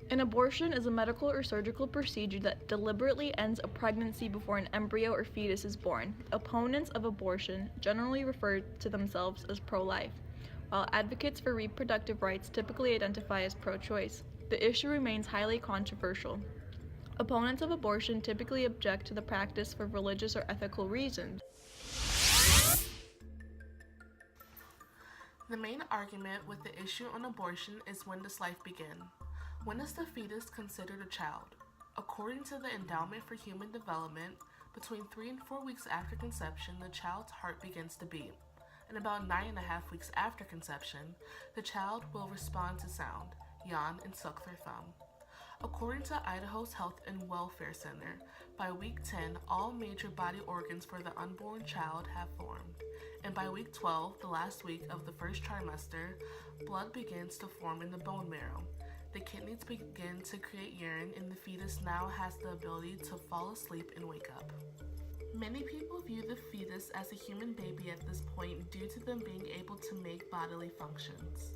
An abortion is a medical or surgical procedure that deliberately ends a pregnancy before an embryo or fetus is born. Opponents of abortion generally refer to themselves as pro-life, while advocates for reproductive rights typically identify as pro-choice. The issue remains highly controversial. Opponents of abortion typically object to the practice for religious or ethical reasons. The main argument with the issue on abortion is when does life begin? When is the fetus considered a child? According to the Endowment for Human Development, between 3 and 4 weeks after conception, the child's heart begins to beat. And about 9.5 weeks after conception, the child will respond to sound, yawn, and suck their thumb. According to Idaho's Health and Welfare Center, by week 10, all major body organs for the unborn child have formed. And by week 12, the last week of the first trimester, blood begins to form in the bone marrow. The kidneys begin to create urine, and the fetus now has the ability to fall asleep and wake up. Many people view the fetus as a human baby at this point due to them being able to make bodily functions.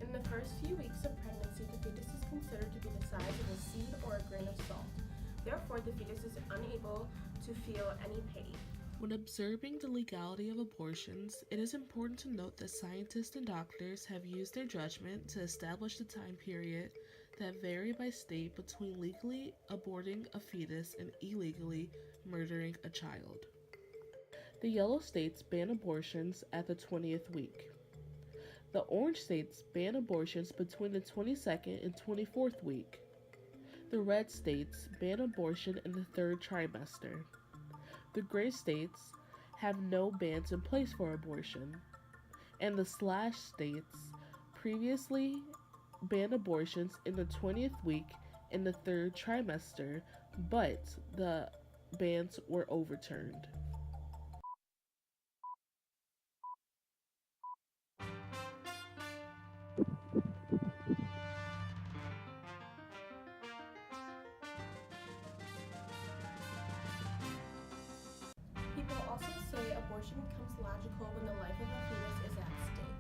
In the first few weeks of pregnancy, the fetus is considered to be the size of a seed or a grain of salt. Therefore, the fetus is unable to feel any pain. When observing the legality of abortions, it is important to note that scientists and doctors have used their judgment to establish the time period that vary by state between legally aborting a fetus and illegally murdering a child. The yellow states ban abortions at the 20th week. The orange states ban abortions between the 22nd and 24th week. The red states ban abortion in the 3rd trimester. The gray states have no bans in place for abortion. And the slash states previously banned abortions in the 20th week in the 3rd trimester, but the bans were overturned. People also say abortion becomes logical when the life of a fetus is at stake.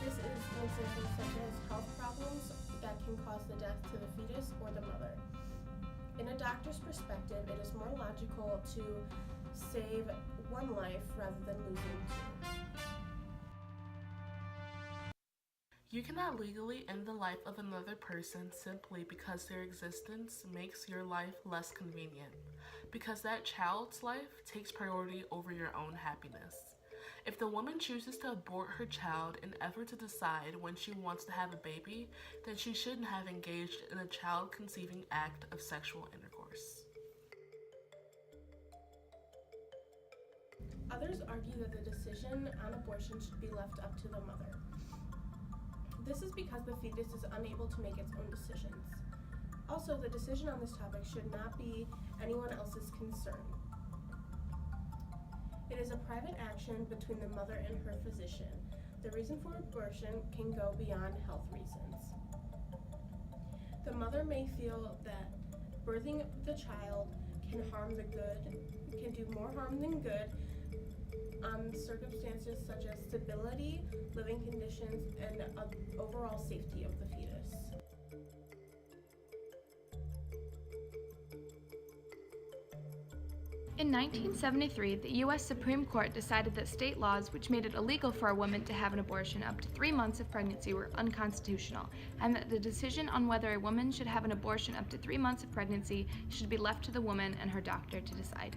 This is an example such as health problems that can cause the death to the fetus or the mother. In a doctor's perspective, it is more logical to save one life rather than losing two. You cannot legally end the life of another person simply because their existence makes your life less convenient, because that child's life takes priority over your own happiness. If the woman chooses to abort her child in effort to decide when she wants to have a baby, then she shouldn't have engaged in a child-conceiving act of sexual intercourse. Others argue that the decision on abortion should be left up to the mother. This is because the fetus is unable to make its own decisions. Also, the decision on this topic should not be anyone else's concern. It is a private action between the mother and her physician. The reason for abortion can go beyond health reasons. The mother may feel that birthing the child can do more harm than good on circumstances such as stability, living conditions, and overall safety of the fetus. In 1973, the U.S. Supreme Court decided that state laws which made it illegal for a woman to have an abortion up to 3 months of pregnancy were unconstitutional, and that the decision on whether a woman should have an abortion up to 3 months of pregnancy should be left to the woman and her doctor to decide.